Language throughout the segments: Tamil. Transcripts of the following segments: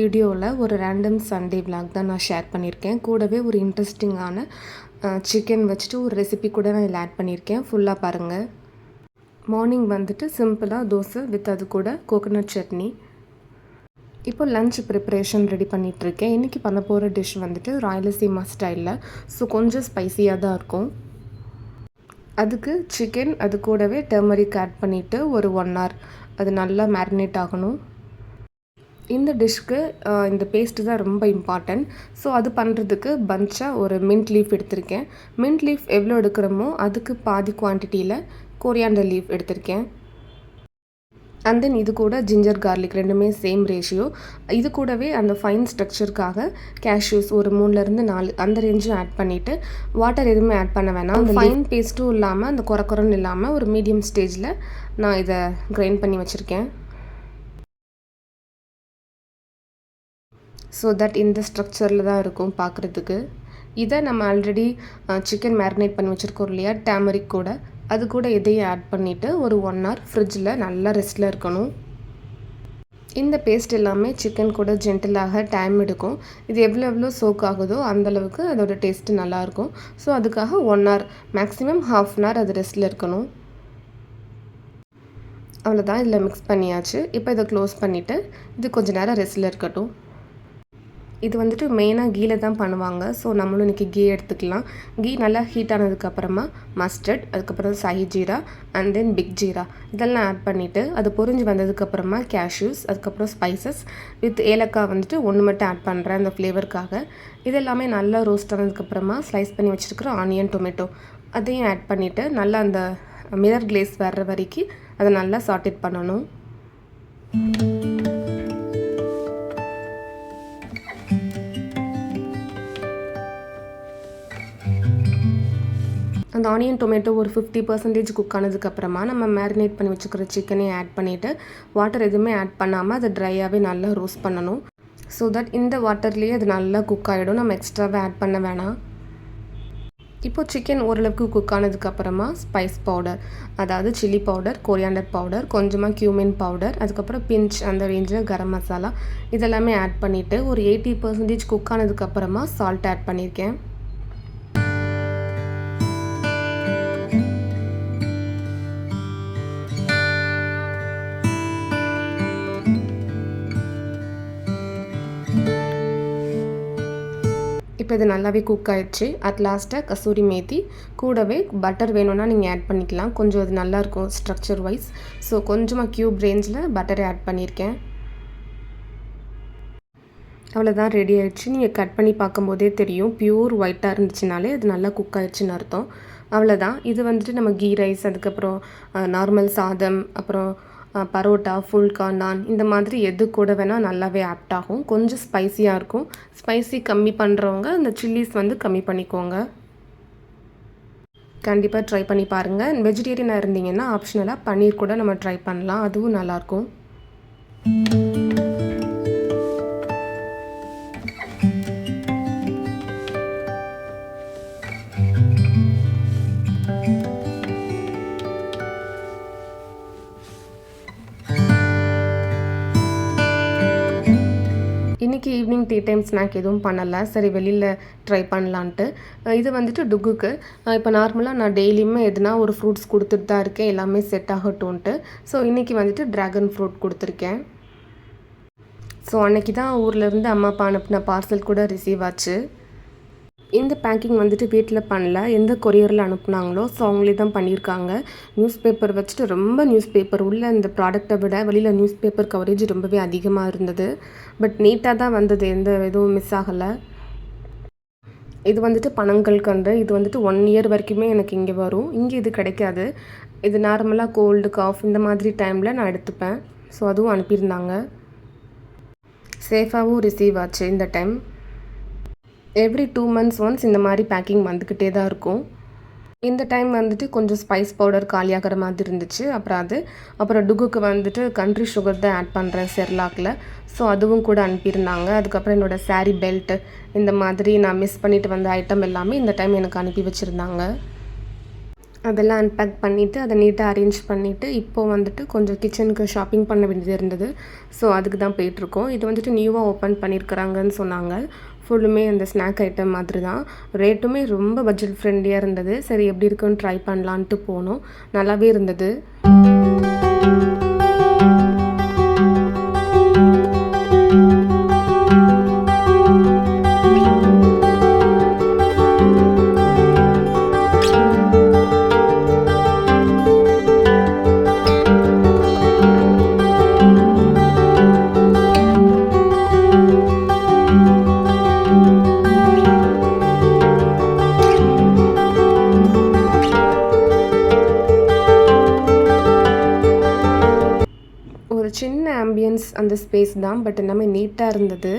வீடியோவில் ஒரு ரேண்டம் சண்டே விலாக் தான் நான் ஷேர் பண்ணியிருக்கேன். கூடவே ஒரு இன்ட்ரெஸ்டிங்கான சிக்கன் வச்சுட்டு ஒரு ரெசிபி கூட நான் இதில் ஆட் பண்ணியிருக்கேன். ஃபுல்லாக பாருங்கள். மார்னிங் வந்துட்டு சிம்பிளாக தோசை வித் அது கூட கோகோனட் சட்னி. இப்போ லஞ்ச் ப்ரிப்பரேஷன் ரெடி பண்ணிகிட்ருக்கேன். இன்றைக்கி பண்ண போகிற டிஷ் வந்துட்டு ராயலசீமா ஸ்டைலில். ஸோ கொஞ்சம் ஸ்பைஸியாக தான் இருக்கும். அதுக்கு சிக்கன் அது கூடவே டர்மரிக் ஆட் பண்ணிவிட்டு ஒரு 1 hour அது நல்லா மேரினேட் ஆகணும். இந்த டிஷ்க்கு இந்த பேஸ்ட்டு தான் ரொம்ப இம்பார்ட்டன்ட். ஸோ அது பண்ணுறதுக்கு பஞ்சாக ஒரு மின்ட் லீஃப் எடுத்திருக்கேன். மின்ட் லீஃப் எவ்வளோ எடுக்கிறோமோ அதுக்கு பாதி குவான்டிட்டியில் கொரியாண்டர் லீஃப் எடுத்திருக்கேன். அண்ட் தென் இது கூட ஜிஞ்சர் கார்லிக் ரெண்டுமே சேம் ரேஷியோ. இது கூடவே அந்த ஃபைன் ஸ்ட்ரக்சருக்காக கேஷ்யூஸ் ஒரு 3லேருந்து 4 அந்த ரேஞ்சும் ஆட் பண்ணிவிட்டு வாட்டர் எதுவுமே ஆட் பண்ண வேணாம். அந்த ஃபைன் பேஸ்ட்டும் இல்லாமல் அந்த குறன்னு இல்லாமல் ஒரு மீடியம் ஸ்டேஜில் நான் இதை கிரைண்ட் பண்ணி வச்சுருக்கேன். ஸோ தட் இந்த ஸ்ட்ரக்சரில் தான் இருக்கும் பார்க்குறதுக்கு. இதை நம்ம ஆல்ரெடி சிக்கன் மேரினேட் பண்ணி வச்சுருக்கோம் இல்லையா, டர்மரிக் கூட, அது கூட இதையும் ஆட் பண்ணிவிட்டு ஒரு 1 hour ஃப்ரிட்ஜில் நல்லா ரெஸ்ட்டில் இருக்கணும். இந்த பேஸ்ட் எல்லாமே சிக்கன் கூட ஜென்டிலாக டைம் எடுக்கும். இது எவ்வளோ சோக் ஆகுதோ அந்தளவுக்கு அதோட டேஸ்ட்டு நல்லாயிருக்கும். ஸோ அதுக்காக 1 hour மேக்ஸிமம் ½ hour அது ரெஸ்ட்டில் இருக்கணும். அவ்வளோதான், இதில் மிக்ஸ் பண்ணியாச்சு. இப்போ இதை க்ளோஸ் பண்ணிவிட்டு இது கொஞ்சம் நேரம் ரெஸ்ட்டில் இருக்கட்டும். இது வந்துட்டு மெயினாக கீல தான் பண்ணுவாங்க. ஸோ நம்மளும் இன்றைக்கி கீ எடுத்துக்கலாம். கீ நல்லா ஹீட் ஆனதுக்கப்புறமா மஸ்டர்ட், அதுக்கப்புறம் shahi jeera and then big jeera இதெல்லாம் ஆட் பண்ணிவிட்டு அது பொரிஞ்சு வந்ததுக்கப்புறமா கேஷ்யூஸ், அதுக்கப்புறம் ஸ்பைசஸ் வித் ஏலக்காய் வந்துட்டு 1 மட்டும் ஆட் பண்ணுறேன் அந்த ஃப்ளேவருக்காக. இதெல்லாமே நல்லா ரோஸ்ட் ஆனதுக்கப்புறமா ஸ்லைஸ் பண்ணி வச்சுருக்கிற ஆனியன், டொமேட்டோ அதையும் ஆட் பண்ணிவிட்டு நல்லா அந்த மிரர் கிளேஸ் வர்ற வரைக்கும் அதை நல்லா சாட்டேட் பண்ணணும். அந்த ஆனியன் டொமேட்டோ ஒரு 50% குக் ஆனதுக்கப்புறமா நம்ம மேரினேட் பண்ணி வச்சுக்கிற சிக்கனையும் ஆட் பண்ணிவிட்டு வாட்டர் எதுவுமே ஆட் பண்ணாமல் அதை ட்ரையாகவே நல்லா ரோஸ்ட் பண்ணணும். ஸோ தட் இந்த வாட்டர்லேயே அது நல்லா குக் ஆகிடும். நம்ம எக்ஸ்ட்ராவே ஆட் பண்ண வேணாம். இப்போது சிக்கன் ஓரளவுக்கு குக் ஆனதுக்கப்புறமா ஸ்பைஸ் பவுடர், அதாவது சில்லி பவுடர், கொரியாண்டர் பவுடர், கொஞ்சமாக கியூமின் பவுடர், அதுக்கப்புறம் பிஞ்ச் அந்த ரேஞ்சில் கரம் மசாலா இதெல்லாமே ஆட் பண்ணிவிட்டு ஒரு 80% குக் ஆனதுக்கப்புறமா சால்ட் ஆட் பண்ணியிருக்கேன். இப்போ இது நல்லாவே குக் ஆகிடுச்சு. அட் லாஸ்ட்டாக கசூரி மேத்தி கூடவே பட்டர் வேணும்னா நீங்கள் ஆட் பண்ணிக்கலாம். கொஞ்சம் அது நல்லாயிருக்கும் ஸ்ட்ரக்சர் வைஸ். ஸோ கொஞ்சமாக க்யூப் ரேஞ்சில் பட்டரை ஆட் பண்ணியிருக்கேன். அவ்வளோதான், ரெடி ஆகிடுச்சு. நீங்கள் கட் பண்ணி பார்க்கும்போதே தெரியும், பியூர் ஒயிட்டாக இருந்துச்சுனாலே அது நல்லா குக் ஆகிடுச்சின்னு அர்த்தம். அவ்வளோதான். இது வந்துட்டு நம்ம கீ ரைஸ், அதுக்கப்புறம் நார்மல் சாதம், அப்புறம் பரோட்டா, ஃபுல்கா, நான் இந்த மாதிரி எது கூட வேணால் நல்லாவே ஆப்ட் ஆகும். கொஞ்சம் ஸ்பைஸியாக இருக்கும். ஸ்பைசி கம்மி பண்ணுறவங்க அந்த சில்லிஸ் வந்து கம்மி பண்ணிக்கோங்க. கண்டிப்பாக ட்ரை பண்ணி பாருங்கள். வெஜிடேரியனாக இருந்தீங்கன்னா ஆப்ஷனலாக பன்னீர் கூட நம்ம ட்ரை பண்ணலாம், அதுவும் நல்லாயிருக்கும். இன்றைக்கி ஈவினிங் டீ டைம் ஸ்நாக் எதுவும் பண்ணலை. சரி வெளியில் ட்ரை பண்ணலான்ட்டு. இது வந்துட்டு டுக்குக்கு. இப்போ நார்மலாக நான் டெய்லியுமே எதுனா ஒரு ஃப்ரூட்ஸ் கொடுத்துட்டு தான் இருக்கேன், எல்லாமே செட் ஆகட்டும்ன்ட்டு. ஸோ இன்றைக்கி வந்துட்டு ட்ராகன் ஃப்ரூட் கொடுத்துருக்கேன். ஸோ அன்றைக்கி தான் ஊர்லேருந்து அம்மா அப்பா அனுப்பின பார்சல் கூட ரிசீவ் ஆச்சு. இந்த பேக்கிங் வந்துட்டு வீட்டில் பண்ணல, எந்த கொரியரில் அனுப்புனாங்களோ ஸோ அவங்களே தான் பண்ணியிருக்காங்க. நியூஸ் பேப்பர் வச்சுட்டு ரொம்ப நியூஸ் பேப்பர் உள்ள இந்த ப்ராடக்டை விட வெளியில் நியூஸ் பேப்பர் கவரேஜ் ரொம்பவே அதிகமாக இருந்தது. பட் நீட்டாக தான் வந்தது, எந்த எதுவும் மிஸ் ஆகலை. இது வந்துட்டு பனங்கல்கண்டு. இது வந்துட்டு 1 year வரைக்குமே எனக்கு இங்கே வரும். இங்கே இது கிடைக்காது. இது நார்மலாக கோல்டு காஃப் இந்த மாதிரி டைமில் நான் எடுத்துப்பேன். ஸோ அதுவும் அனுப்பியிருந்தாங்க. சேஃபாகவும் ரிசீவ் ஆச்சு இந்த டைம். எவ்ரி 2 months ஒன்ஸ் இந்த மாதிரி பேக்கிங் வந்துக்கிட்டே தான் இருக்கும். இந்த டைம் வந்துட்டு கொஞ்சம் ஸ்பைஸ் பவுடர் காலியாகிற மாதிரி இருந்துச்சு. அப்புறம் டுக்குக்கு வந்துட்டு கண்ட்ரி சுகர் தான் ஆட் பண்ணுறேன் செர்லாக்கில். ஸோ அதுவும் கூட அனுப்பியிருந்தாங்க. அதுக்கப்புறம் என்னோடய சாரீ பெல்ட் இந்த மாதிரி நான் மிஸ் பண்ணிவிட்டு வந்த ஐட்டம் எல்லாமே இந்த டைம் எனக்கு அனுப்பி வச்சுருந்தாங்க. அதெல்லாம் அன்பேக் பண்ணிவிட்டு அதை நீட்டாக அரேஞ்ச் பண்ணிவிட்டு இப்போது வந்துட்டு கொஞ்சம் கிச்சனுக்கு ஷாப்பிங் பண்ண வேண்டியது இருந்தது. ஸோ அதுக்கு தான் போயிட்டுருக்கோம். இது வந்துட்டு நியூவாக ஓப்பன் பண்ணியிருக்கிறாங்கன்னு சொன்னாங்க. ஃபுல்லுமே அந்த ஸ்நாக் ஐட்டம் மாதிரி தான். ரேட்டுமே ரொம்ப பட்ஜெட் ஃப்ரெண்ட்லியாக இருந்தது. சரி எப்படி இருக்குன்னு ட்ரை பண்ணலான்ட்டு போனோம். நல்லாவே இருந்தது. ஒரு சின்ன ஆம்பியன்ஸ் அந்த ஸ்பேஸ் தான், பட் எல்லாமே நீட்டாக இருந்தது.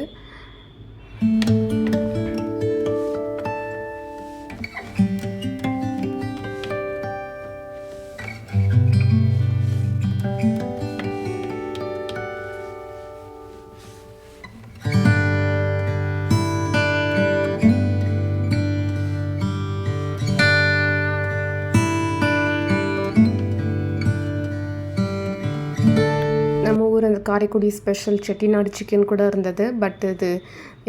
நம்ம ஊர் அந்த காரைக்குடி ஸ்பெஷல் செட்டிநாடு சிக்கன் கூட இருந்தது. பட்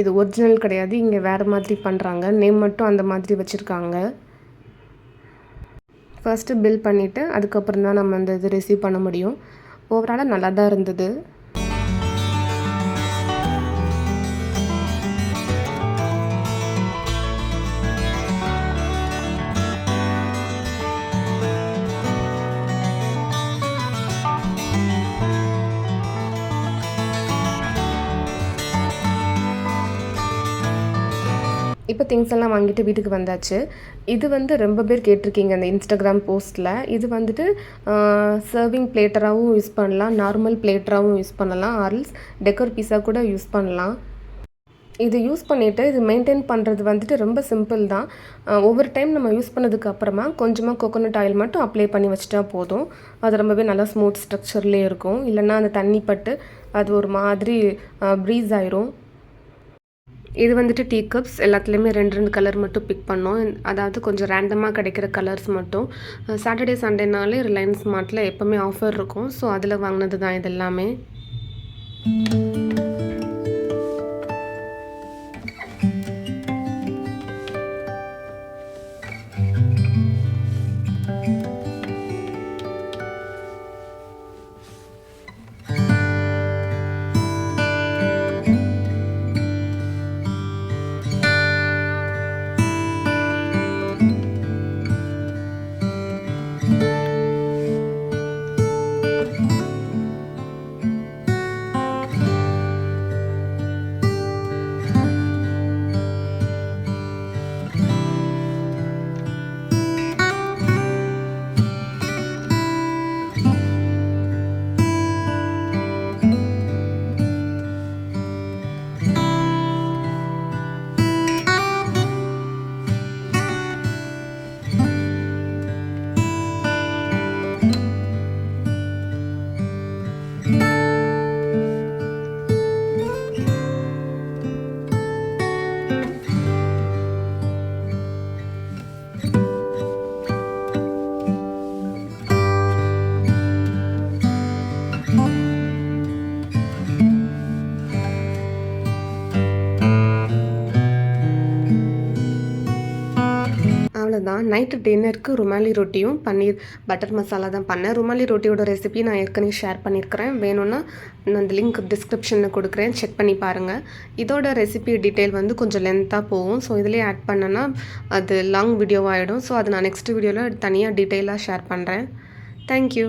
இது ஒரிஜினல் கிடையாது. இங்கே வேறு மாதிரி பண்ணுறாங்க. நேம் மட்டும் அந்த மாதிரி வச்சுருக்காங்க. ஃபர்ஸ்ட்டு பில் பண்ணிவிட்டு அதுக்கப்புறம் தான் நம்ம அந்த இது ரிசீவ் பண்ண முடியும். ஓவராலாக நல்லா தான் இருந்தது. இப்போ திங்ஸ் எல்லாம் வாங்கிட்டு வீட்டுக்கு வந்தாச்சு. இது வந்து ரொம்ப பேர் கேட்டிருக்கீங்க அந்த இன்ஸ்டாகிராம் போஸ்ட்டில். இது வந்துட்டு சர்விங் பிளேட்டராகவும் யூஸ் பண்ணலாம், நார்மல் பிளேட்டராகவும் யூஸ் பண்ணலாம், ஆர்ல்ஸ் டெக்கர் பீஸாக கூட யூஸ் பண்ணலாம். இது யூஸ் பண்ணிவிட்டு இது மெயின்டைன் பண்ணுறது வந்துட்டு ரொம்ப சிம்பிள் தான். ஒவ்வொரு டைம் நம்ம யூஸ் பண்ணதுக்கு அப்புறமா கொஞ்சமாக கோகோனட் ஆயில் மட்டும் அப்ளை பண்ணி வச்சுட்டா போதும். அது ரொம்பவே நல்லா ஸ்மூத் ஸ்ட்ரக்சர்லேயே இருக்கும். இல்லைன்னா அந்த தண்ணி பட்டு அது ஒரு மாதிரி ப்ரீஸ் ஆயிரும். இது வந்துட்டு டீ கப்ஸ் எல்லாத்துலேயுமே 2 கலர் மட்டும் பிக் பண்ணோம். அதாவது கொஞ்சம் ரேண்டமாக கிடைக்கிற கலர்ஸ் மட்டும். சாட்டர்டே சண்டேனாலே ரிலையன்ஸ் மார்ட்டில் எப்போவுமே ஆஃபர் இருக்கும். ஸோ அதில் வாங்கினது தான் இது எல்லாமே. அவ்வளோதான். நைட்டு டின்னருக்கு ருமாலி ரொட்டியும் பன்னீர் பட்டர் மசாலா தான் பண்ணேன். ருமாலி ரொட்டியோட ரெசிபி நான் ஏற்கனவே ஷேர் பண்ணியிருக்கிறேன். வேணும்னா நான் அந்த லிங்க் டிஸ்கிரிப்ஷனில் கொடுக்குறேன், செக் பண்ணி பாருங்கள். இதோட ரெசிபி டீட்டெயில் வந்து கொஞ்சம் லென்த்தாக போகும். ஸோ இதிலே ஆட் பண்ணேன்னா அது லாங் வீடியோவாகிடும். ஸோ அது நான் நெக்ஸ்ட் வீடியோவில் தனியாக டீட்டெயிலாக ஷேர் பண்ணுறேன். தேங்க்யூ.